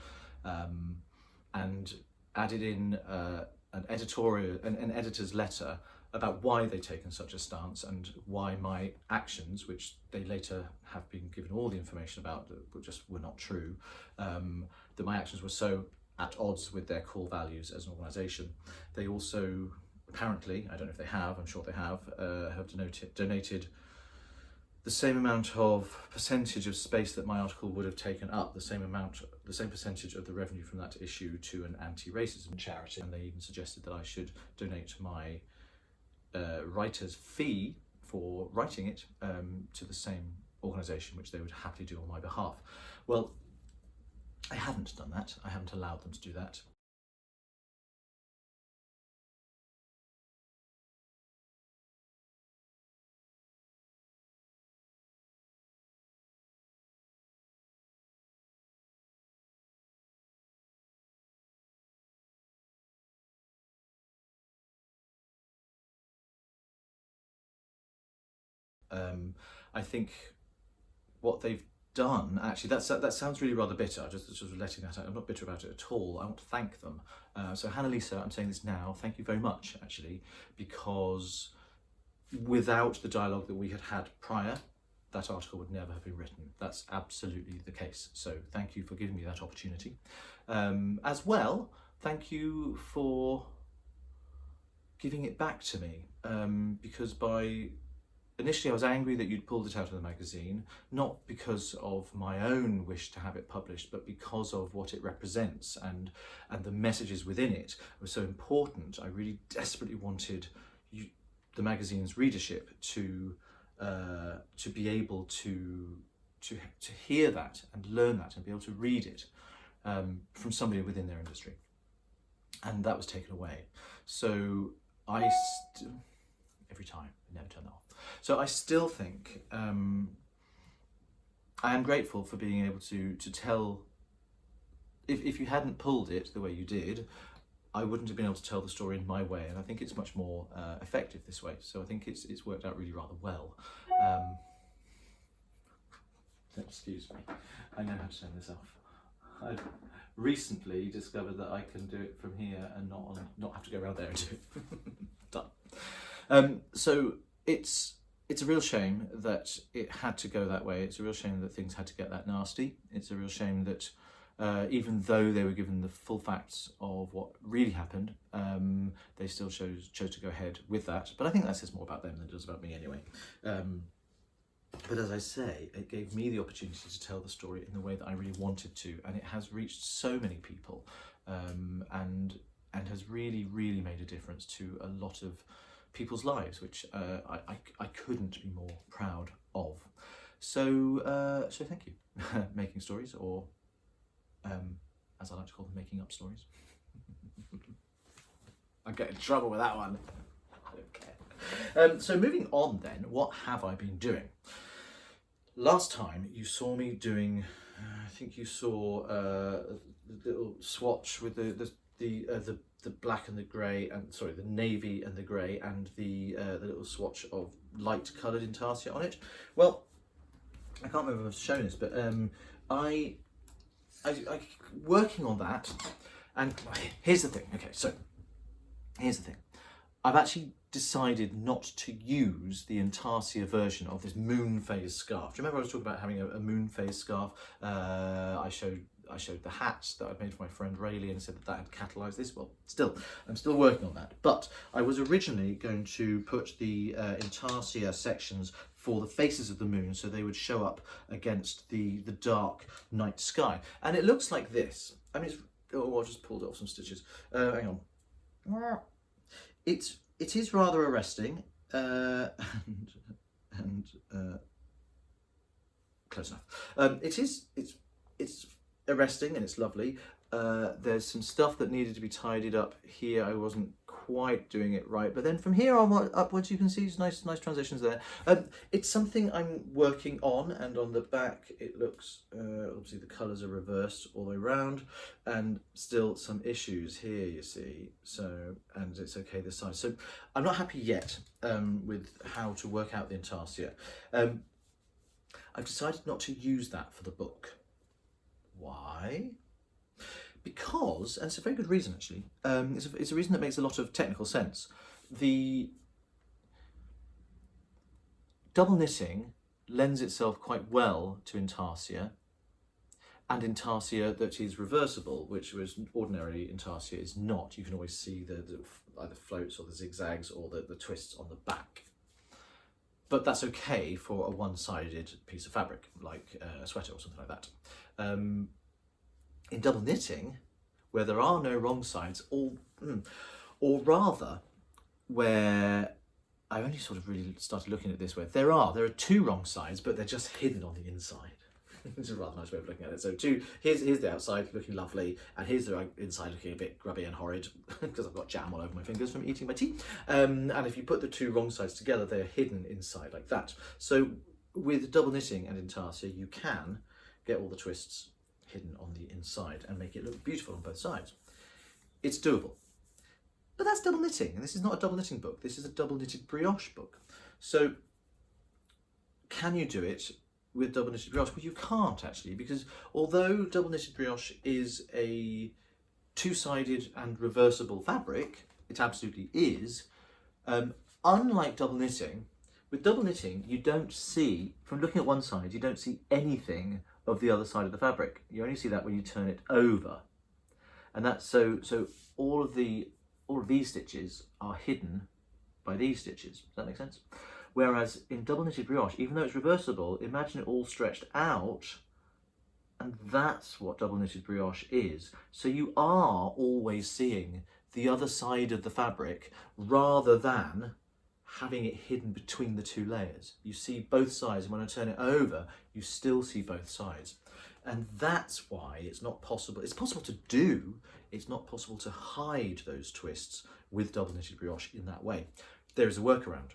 and added in an editor's letter about why they'd taken such a stance and why my actions, which they later have been given all the information about that just were not true, that my actions were so at odds with their core values as an organisation. They also, apparently, I don't know if they have, I'm sure they have donated the same amount of percentage of space that my article would have taken up, the same percentage of the revenue from that issue to an anti-racism charity. And they even suggested that I should donate my writer's fee for writing it to the same organisation, which they would happily do on my behalf. Well, I haven't done that. I haven't allowed them to do that. I think what they've done, actually, that sounds really rather bitter, just sort of letting that out. I'm not bitter about it at all. I want to thank them. So Hannah-Lisa, I'm saying this now, thank you very much, actually, because without the dialogue that we had prior, that article would never have been written. That's absolutely the case. So thank you for giving me that opportunity. As well, thank you for giving it back to me, because by initially I was angry that you'd pulled it out of the magazine, not because of my own wish to have it published, but because of what it represents and the messages within it were so important. I really desperately wanted the magazine's readership to be able to hear that and learn that and be able to read it from somebody within their industry. And that was taken away. So every time, I never turn that off. So I still think I am grateful for being able to tell. If you hadn't pulled it the way you did, I wouldn't have been able to tell the story in my way, and I think it's much more effective this way. So I think it's worked out really rather well. Excuse me, I know how to turn this off. I've recently discovered that I can do it from here and not have to go around there and do it. Done. So it's a real shame that it had to go that way. It's a real shame that things had to get that nasty. It's a real shame that even though they were given the full facts of what really happened, they still chose to go ahead with that. But I think that says more about them than it does about me anyway. But as I say, it gave me the opportunity to tell the story in the way that I really wanted to, and it has reached so many people, and has really, really made a difference to a lot of people's lives, which I couldn't be more proud of. So thank you, Making Stories, or as I like to call them, Making Up Stories. I get in trouble with that one. I don't care. So moving on then, what have I been doing? Last time you saw me doing, I think you saw the little swatch with the black and the grey, and sorry, the navy and the grey, and the little swatch of light coloured Intarsia on it. Well, I can't remember if I've shown this, but I working on that, and here's the thing. Okay, so here's the thing. I've actually decided not to use the Intarsia version of this moon phase scarf. Do you remember I was talking about having a moon phase scarf? I showed the hat that I'd made for my friend Rayleigh and said that had catalysed this. Well, I'm still working on that. But I was originally going to put the Intarsia sections for the faces of the moon, so they would show up against the dark night sky. And it looks like this. I mean, I just pulled off some stitches. Hang on. It is rather arresting, and close enough. It's arresting and it's lovely. There's some stuff that needed to be tidied up here. I wasn't quite doing it right, but then from here on upwards you can see nice transitions there. It's something I'm working on, and on the back it looks obviously the colours are reversed all the way around, and still some issues here, you see. So, and it's okay this side. So I'm not happy yet with how to work out the Intarsia. I've decided not to use that for the book. Why? Because, and it's a very good reason actually, it's a reason that makes a lot of technical sense. The double knitting lends itself quite well to Intarsia, and Intarsia that is reversible, which was ordinary Intarsia is not. You can always see the either floats or the zigzags or the twists on the back. But that's okay for a one-sided piece of fabric, like a sweater or something like that. In double knitting, where there are no wrong sides, or rather, where I only sort of really started looking at this, where there are two wrong sides, but they're just hidden on the inside. This is a rather nice way of looking at it. So here's the outside looking lovely, and here's the inside looking a bit grubby and horrid because I've got jam all over my fingers from eating my tea. And if you put the two wrong sides together, they're hidden inside like that. So with double knitting and Intarsia, you can get all the twists hidden on the inside and make it look beautiful on both sides. It's doable. But that's double knitting, and this is not a double knitting book. This is a double knitted brioche book. So can you do it with double knitted brioche? Well, you can't actually, because although double knitted brioche is a two-sided and reversible fabric, it absolutely is, unlike double knitting, with double knitting you don't see, from looking at one side, you don't see anything of the other side of the fabric. You only see that when you turn it over. And that's so all of these stitches are hidden by these stitches. Does that make sense? Whereas in double knitted brioche, even though it's reversible, imagine it all stretched out, and that's what double knitted brioche is. So you are always seeing the other side of the fabric rather than having it hidden between the two layers. You see both sides, and when I turn it over, you still see both sides. And that's why it's not possible. It's possible to do, it's not possible to hide those twists with double knitted brioche in that way. There is a workaround.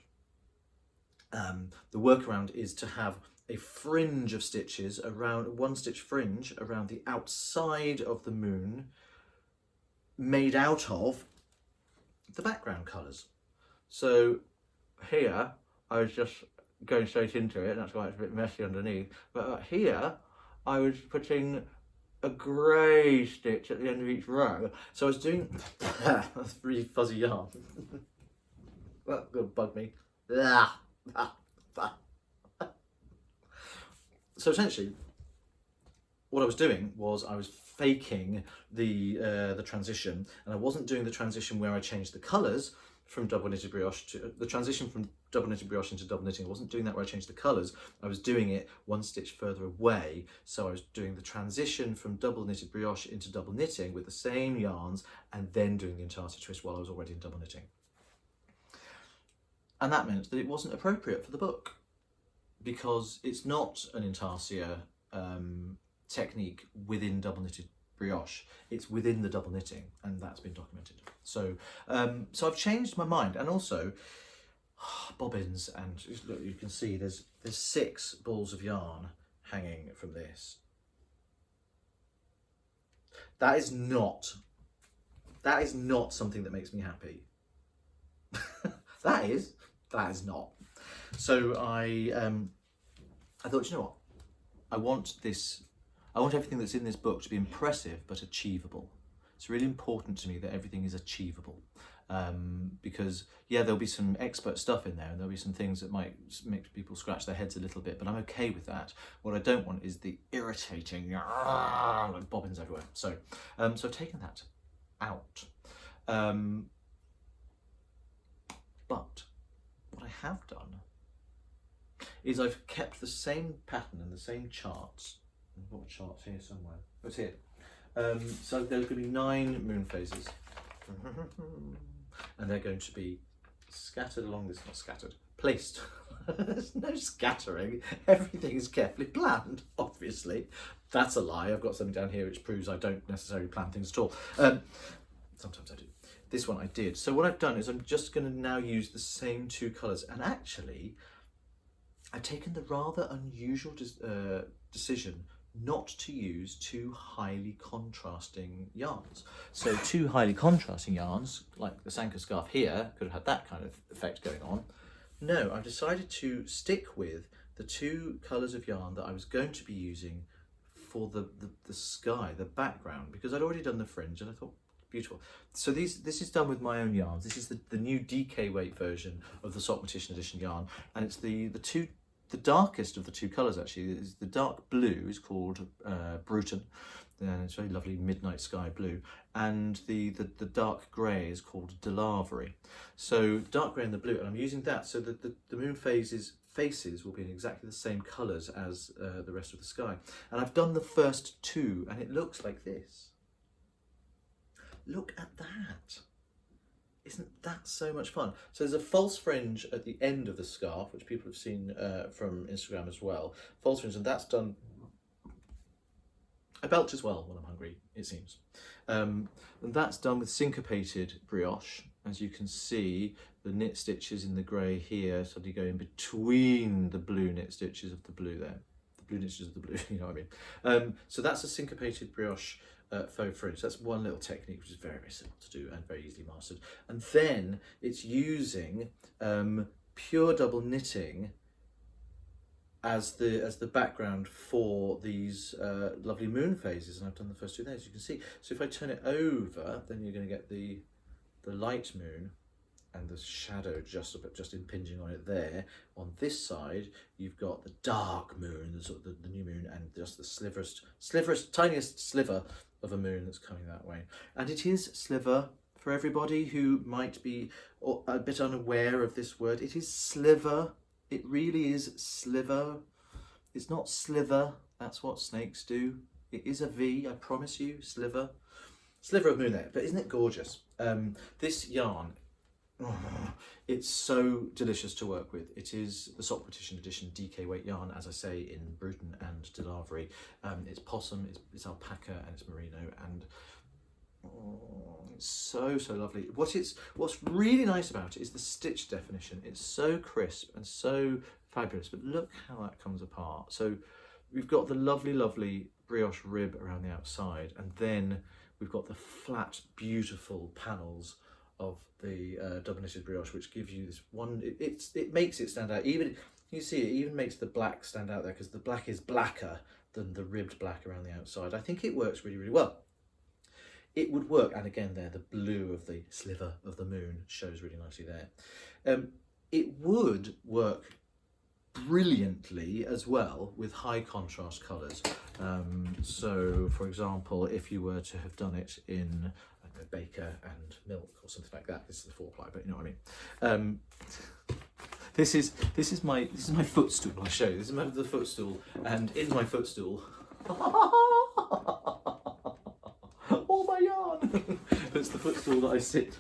The workaround is to have a fringe of stitches around, one stitch fringe around the outside of the moon, made out of the background colours. So here, I was just going straight into it, and that's why it's a bit messy underneath, but here I was putting a grey stitch at the end of each row. So I was doing, that's really fuzzy yarn. That's gonna bug me. So essentially, what I was doing was I was faking the transition, and I wasn't doing the transition where I changed the colours from double knitted brioche to the transition from double knitted brioche into double knitting. I wasn't doing that where I changed the colours. I was doing it one stitch further away. So I was doing the transition from double knitted brioche into double knitting with the same yarns, and then doing the Intarsia twist while I was already in double knitting. And that meant that it wasn't appropriate for the book, because it's not an Intarsia technique within double knitted brioche. It's within the double knitting, and that's been documented. So so I've changed my mind. And also bobbins, and look, you can see there's 6 balls of yarn hanging from this. That is not something that makes me happy. that is not. So I thought, you know what, I want everything that's in this book to be impressive but achievable. It's really important to me that everything is achievable, because yeah, there'll be some expert stuff in there, and there'll be some things that might make people scratch their heads a little bit, but I'm okay with that. What I don't want is the irritating like bobbins everywhere. So so I've taken that out. But what I have done is I've kept the same pattern and the same charts. I've got charts here somewhere. Oh, it's here. So there's going to be 9 moon phases. And they're going to be scattered along this, not scattered, placed. There's no scattering. Everything is carefully planned, obviously. That's a lie. I've got something down here which proves I don't necessarily plan things at all. Sometimes I do. This one I did. So what I've done is I'm just going to now use the same 2 colours. And actually, I've taken the rather unusual decision not to use 2 highly contrasting yarns. So 2 highly contrasting yarns, like the Sanka scarf here, could have had that kind of effect going on. No, I've decided to stick with the 2 colours of yarn that I was going to be using for the sky, the background, because I'd already done the fringe, and I thought, beautiful. So this is done with my own yarns. This is the new DK weight version of the Sockmatician edition yarn, and it's the darkest of the 2 colours actually. Is the dark blue is called Bruton, and it's very lovely midnight sky blue, and the dark grey is called Delavery. So dark grey and the blue, and I'm using that so that the moon faces will be in exactly the same colours as the rest of the sky. And I've done the first 2, and it looks like this. Look at that. Isn't that so much fun? So there's a false fringe at the end of the scarf, which people have seen from Instagram as well. False fringe, and that's done. I belch as well when I'm hungry, it seems. And that's done with syncopated brioche. As you can see, the knit stitches in the grey here suddenly go in between the blue knit stitches of the blue there. The blue knit stitches of the blue, you know what I mean? So that's a syncopated brioche faux fringe. That's one little technique which is very, very simple to do and very easily mastered. And then it's using pure double knitting as the background for these lovely moon phases, and I've done the first 2 there, as you can see. So if I turn it over, then you're going to get the light moon and the shadow just impinging on it there. On this side, you've got the dark moon, the new moon, and just the sliverest, tiniest sliver of a moon that's coming that way. And it is sliver, for everybody who might be a bit unaware of this word. It is sliver, It really is sliver. It's not slither, that's what snakes do. It is a V, I promise you, sliver. Sliver of moon there, but isn't it gorgeous? This yarn, it's so delicious to work with. It is the Sockmatician edition DK weight yarn, as I say, in Bruton and Delavery. It's possum, it's alpaca, and it's merino, and it's so lovely. What's really nice about it is the stitch definition. It's so crisp and so fabulous, but look how that comes apart. So we've got the lovely brioche rib around the outside, and then we've got the flat, beautiful panels of the double knitted brioche, which gives you this one. It makes it stand out. Even you see, it even makes the black stand out there because the black is blacker than the ribbed black around the outside. I think it works really well. It would work, and again there, the blue of the sliver of the moon shows really nicely there. It would work brilliantly as well with high contrast colours. So for example, if you were to have done it in baker and milk or something like that, this is the 4-ply, but you know what I mean. This is my footstool. I'll show you. This is the footstool, and in my footstool, all my yarn. That's the footstool that I sit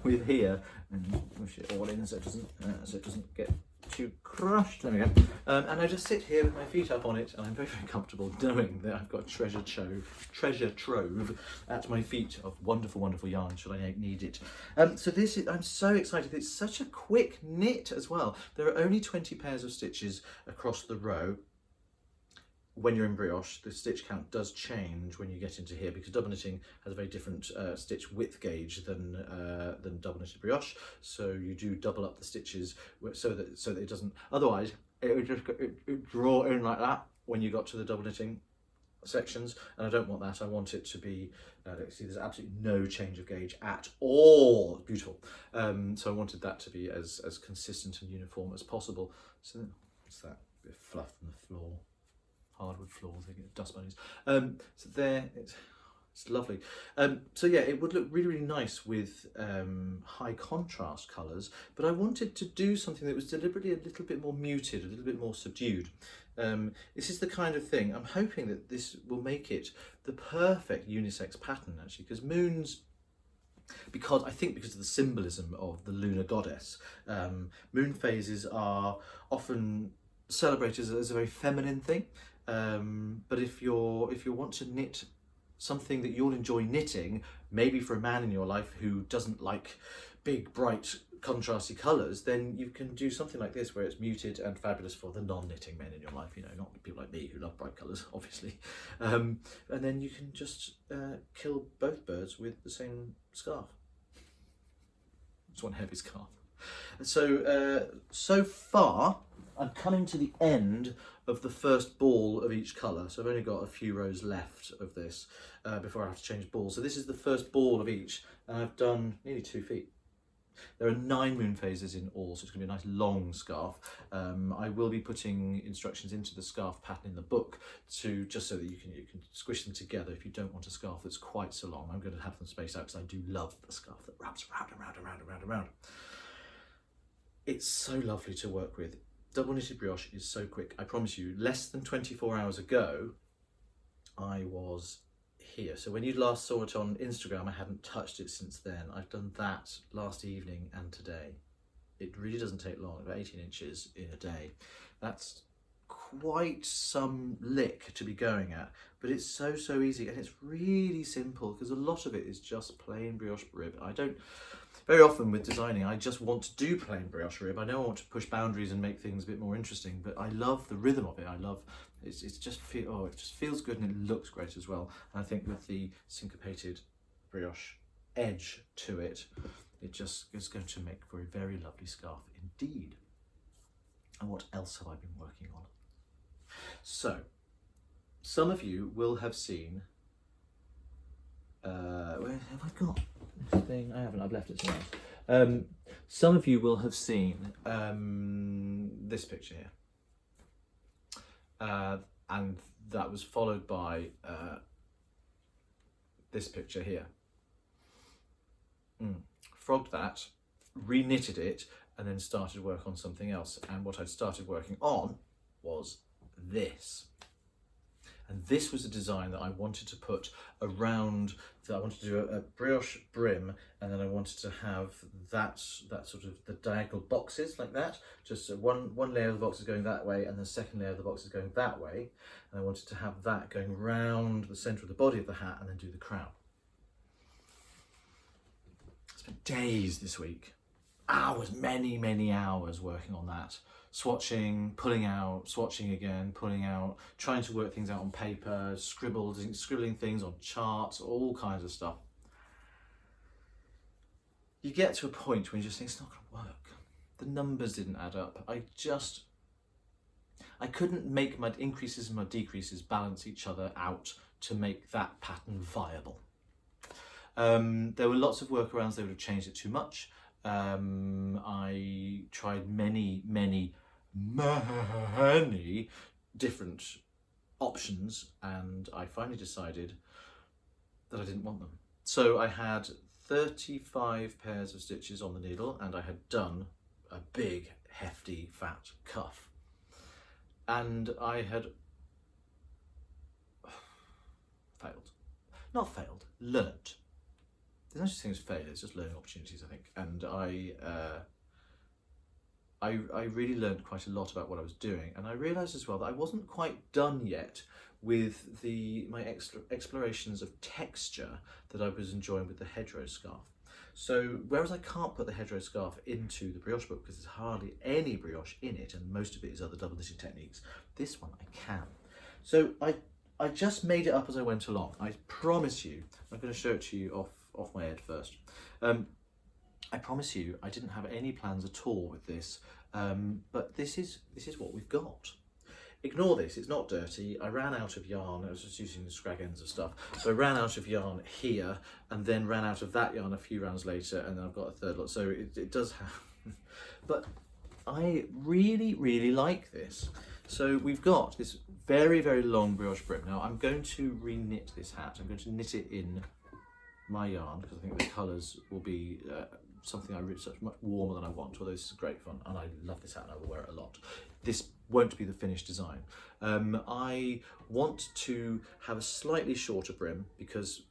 with here, and push it all in so it doesn't get too crushed. There we go. And I just sit here with my feet up on it, and I'm very comfortable knowing that I've got a treasure trove at my feet of wonderful yarn should I need it. So this is, I'm so excited. It's such a quick knit as well. There are only 20 pairs of stitches across the row. When you're in brioche, the stitch count does change when you get into here, because double knitting has a very different stitch width gauge than double knitted brioche. So you do double up the stitches so that it doesn't. Otherwise, it would just it draw in like that when you got to the double knitting sections, and I don't want that. I want it to be. See, there's absolutely no change of gauge at all. Beautiful. So I wanted that to be as consistent and uniform as possible. So what's that? A bit of fluff on the floor. Hardwood floors, they get dust bunnies. So there, it's lovely. So yeah, it would look really nice with high contrast colours, but I wanted to do something that was deliberately a little bit more muted, a little bit more subdued. This is the kind of thing, I'm hoping that this will make it the perfect unisex pattern actually, because moons, because of the symbolism of the lunar goddess, moon phases are often celebrated as a very feminine thing. But if you want to knit something that you'll enjoy knitting, maybe for a man in your life who doesn't like big, bright, contrasty colours, then you can do something like this where it's muted and fabulous for the non-knitting men in your life, you know, not people like me who love bright colours, obviously. And then you can just kill both birds with the same scarf. It's one heavy scarf. So, so far, I'm coming to the end of the first ball of each colour, so I've only got a few rows left of this before I have to change balls. So this is the first ball of each, and I've done nearly 2 feet. There are 9 moon phases in all, so it's going to be a nice long scarf. I will be putting instructions into the scarf pattern in the book just so that you can squish them together if you don't want a scarf that's quite so long. I'm going to have them spaced out because I do love the scarf that wraps around. It's so lovely to work with. Double knitted brioche is so quick. I promise you, less than 24 hours ago, I was here. So when you last saw it on Instagram, I hadn't touched it since then. I've done that last evening and today. It really doesn't take long, about 18 inches in a day. That's quite some lick to be going at, but it's so easy, and it's really simple because a lot of it is just plain brioche rib. Very often with designing, I just want to do plain brioche rib. I don't want to push boundaries and make things a bit more interesting, but I love the rhythm of it. I love it just feels good, and it looks great as well. And I think with the syncopated brioche edge to it, it just is going to make for a very lovely scarf indeed. And what else have I been working on? So, some of you will have seen. Where have I got this thing? I haven't. I've left it somewhere else. Some of you will have seen this picture here, and that was followed by this picture here. Frogged that, reknitted it, and then started work on something else. And what I'd started working on was this. And this was a design that I wanted to put around, I wanted to do a brioche brim, and then I wanted to have that sort of the diagonal boxes like that, just one layer of the boxes going that way and the second layer of the boxes going that way. And I wanted to have that going round the centre of the body of the hat and then do the crown. I spent days this week, hours, many hours working on that. Swatching, pulling out, swatching again, pulling out, trying to work things out on paper, scribbling things on charts, all kinds of stuff. You get to a point when you just think it's not going to work. The numbers didn't add up. I couldn't make my increases and my decreases balance each other out to make that pattern viable. There were lots of workarounds. They would have changed it too much. I tried many different options, and I finally decided that I didn't want them. So I had 35 pairs of stitches on the needle, and I had done a big, hefty, fat cuff. And I had learnt. There's no such thing as failure, it's just learning opportunities, I think. And I really learned quite a lot about what I was doing, and I realised as well that I wasn't quite done yet with my explorations of texture that I was enjoying with the hedgerow scarf. So whereas I can't put the hedgerow scarf into the brioche book because there's hardly any brioche in it and most of it is other double knitting techniques, this one I can. So I just made it up as I went along. I promise you, I'm going to show it to you off my head first. I promise you, I didn't have any plans at all with this, but this is what we've got. Ignore this, it's not dirty. I ran out of yarn, I was just using the scrag ends of stuff. So I ran out of yarn here, and then ran out of that yarn a few rounds later, and then I've got a third lot. So it does have, but I really like this. So we've got this very long brioche brim. Now I'm going to re-knit this hat. I'm going to knit it in my yarn because I think the colours will be something I really much warmer than I want, although this is great fun and I love this hat and I will wear it a lot. This won't be the finished design. I want to have a slightly shorter brim because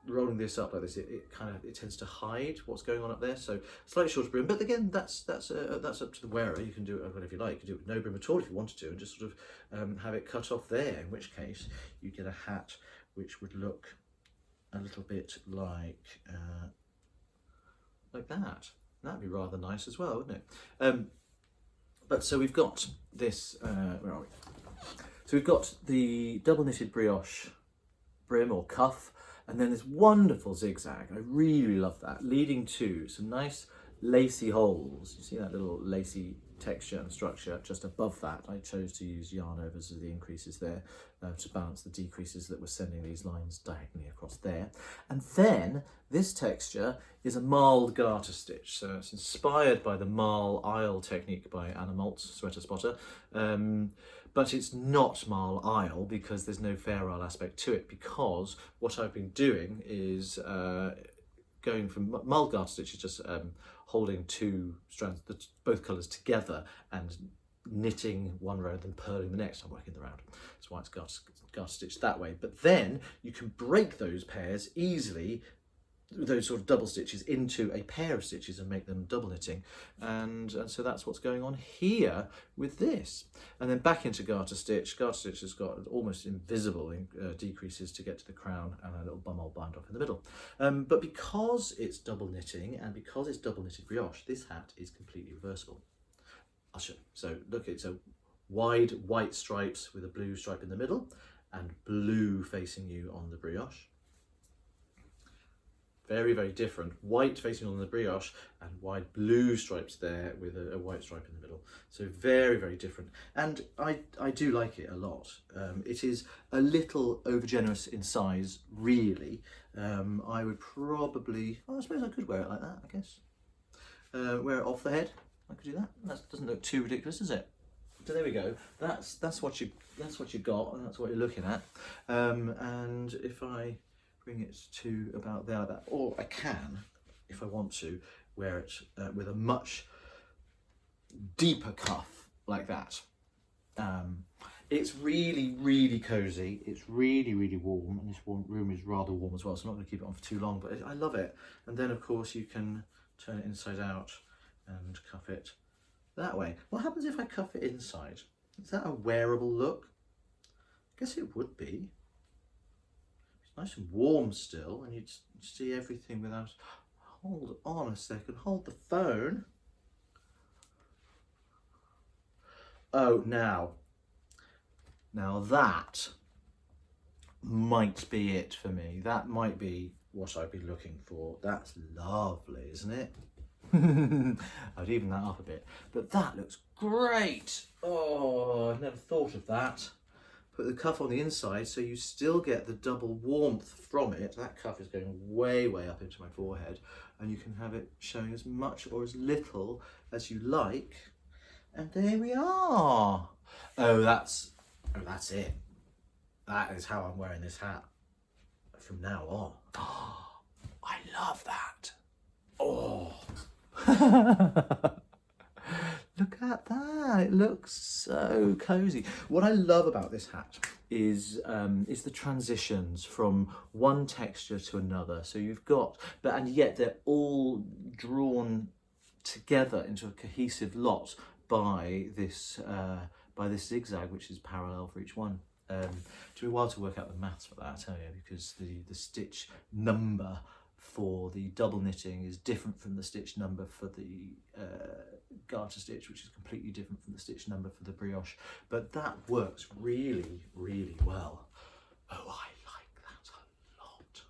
rolling this up like this, it tends to hide what's going on up there. So slightly shorter brim, but again, that's up to the wearer. You can do it whatever you like. You can do it with no brim at all if you wanted to, and just sort of have it cut off there. In which case, you get a hat which would look a little bit like that. That'd be rather nice as well, wouldn't it? But so we've got this. Where are we? So we've got the double knitted brioche brim or cuff, and then this wonderful zigzag. I really love that, leading to some nice lacy holes. You see that little lacy texture and structure just above that. I chose to use yarn overs as the increases there to balance the decreases that were sending these lines diagonally across there. And then this texture is a marled garter stitch. So it's inspired by the marl aisle technique by Anna Maltz, Sweater Spotter. But it's not marl aisle because there's no fair isle aspect to it, because what I've been doing is going from marled garter stitches, just holding two strands, both colours together and knitting one row and then purling the next. I'm working the round. That's why it's garter stitched that way. But then you can break those pairs easily, those sort of double stitches, into a pair of stitches and make them double knitting, and so that's what's going on here with this. And then back into garter stitch. Garter stitch has got almost invisible decreases to get to the crown and a little bumhole bind off in the middle. But because it's double knitting and because it's double knitted brioche, this hat is completely reversible. I'll show you. So look, it's a wide white stripes with a blue stripe in the middle and blue facing you on the brioche. Very different. White facing on the brioche and wide blue stripes there with a white stripe in the middle. So very different. And I do like it a lot. It is a little overgenerous in size, really. I would probably, I suppose I could wear it like that, I guess. Wear it off the head. I could do that. That doesn't look too ridiculous, does it? So there we go. That's what you got, and that's what you're looking at. And if I bring it to about there like that, or I can, if I want to, wear it with a much deeper cuff like that. It's really, really cozy. It's really, really warm, and this room is rather warm as well, so I'm not going to keep it on for too long, but I love it. And then, of course, you can turn it inside out and cuff it that way. What happens if I cuff it inside? Is that a wearable look? I guess it would be. It's nice and warm still, and you'd see everything without... Hold on a second, hold the phone. Oh, now that might be it for me. That might be what I'd be looking for. That's lovely, isn't it? I'd even that up a bit, but that looks great. Oh, I've never thought of that. Put the cuff on the inside so you still get the double warmth from it. That cuff is going way, way up into my forehead, and you can have it showing as much or as little as you like. And there we are. Oh, that's it. That is how I'm wearing this hat from now on. Oh, I love that. Oh. Look at that. It looks so cozy. What I love about this hat is the transitions from one texture to another. So you've got, and yet they're all drawn together into a cohesive lot by this zigzag, which is parallel for each one. It took me a while to work out the maths for that, I tell you, because the stitch number for the double knitting is different from the stitch number for the garter stitch, which is completely different from the stitch number for the brioche. But that works really, really well. Oh, I like that a lot.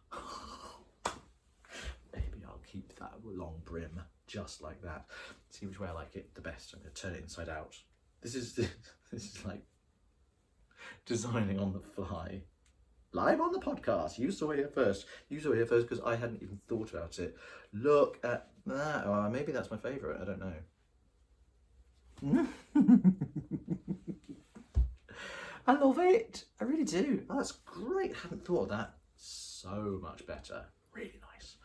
Maybe I'll keep that long brim just like that. See which way I like it the best. I'm going to turn it inside out. This is like designing on the fly. Live on the podcast. You saw it here first. You saw it here first because I hadn't even thought about it. Look at that. Oh, maybe that's my favourite. I don't know. I love it. I really do. Oh, that's great. I hadn't thought of that. So much better. Really nice.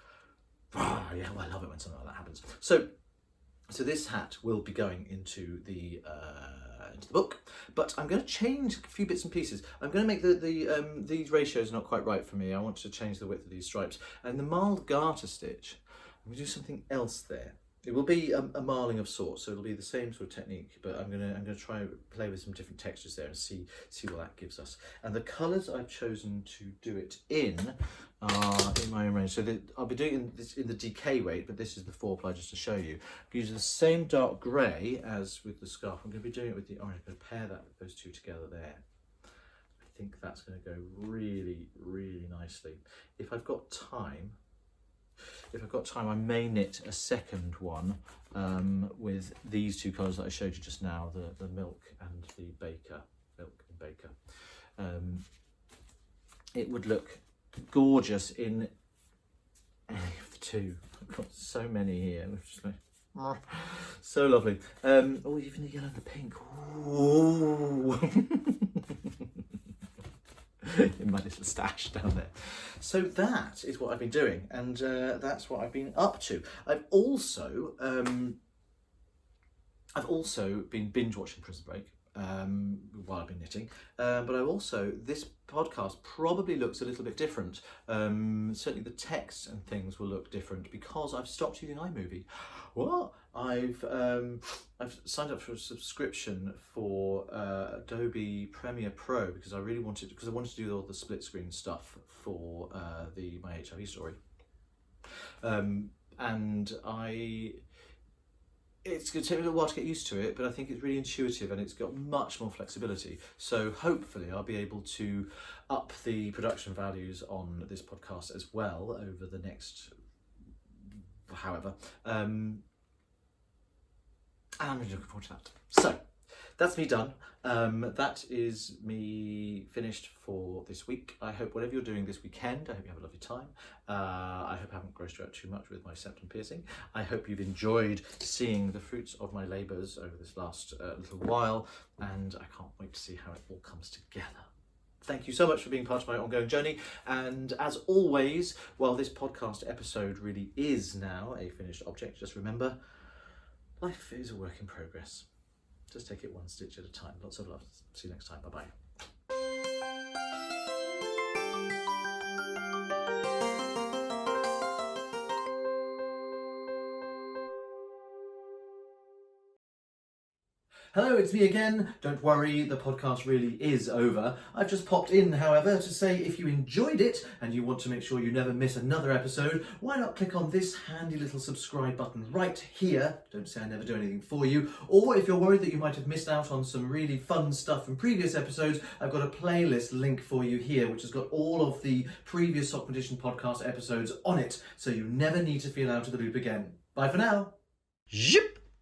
Oh, yeah, well, I love it when something like that happens. So this hat will be going into the book, but I'm going to change a few bits and pieces. I'm going to make these ratios not quite right for me. I want to change the width of these stripes, and the marled garter stitch, I'm going to do something else there. It will be a marling of sorts, so it'll be the same sort of technique, but I'm going to try and play with some different textures there and see what that gives us. And the colours I've chosen to do it in are in my own range. So I'll be doing this in the DK weight, but this is the 4-ply just to show you. I'm using the same dark grey as with the scarf. I'm going to be doing it with the orange. I'm going to pair those two together there. I think that's going to go really, really nicely. If I've got time, I may knit a second one with these two colours that I showed you just now, the milk and the baker. It would look gorgeous in any of the two. I've got so many here. Just like, so lovely. Oh, even the yellow and the pink. Ooh. In my little stash down there. So that is what I've been doing, and that's what I've been up to. I've also been binge watching Prison Break while I've been knitting, but I've also, this podcast probably looks a little bit different. Certainly the text and things will look different because I've stopped using iMovie. What? I've signed up for a subscription for Adobe Premiere Pro because I wanted to do all the split screen stuff for My HIV Story, and it's going to take me a little while to get used to it, but I think it's really intuitive and it's got much more flexibility. So hopefully I'll be able to up the production values on this podcast as well over the next however. And I'm really looking forward to that. So that's me done. That is me finished for this week. I hope whatever you're doing this weekend, I hope you have a lovely time. I hope I haven't grossed you out too much with my septum piercing. I hope you've enjoyed seeing the fruits of my labours over this last little while, and I can't wait to see how it all comes together. Thank you so much for being part of my ongoing journey, and as always, while this podcast episode really is now a finished object, just remember, life is a work in progress. Just take it one stitch at a time. Lots of love. See you next time. Bye-bye. Hello, it's me again. Don't worry, the podcast really is over. I've just popped in, however, to say if you enjoyed it and you want to make sure you never miss another episode, why not click on this handy little subscribe button right here. Don't say I never do anything for you. Or if you're worried that you might have missed out on some really fun stuff from previous episodes, I've got a playlist link for you here, which has got all of the previous Sockmatician podcast episodes on it, so you never need to feel out of the loop again. Bye for now.
Zip!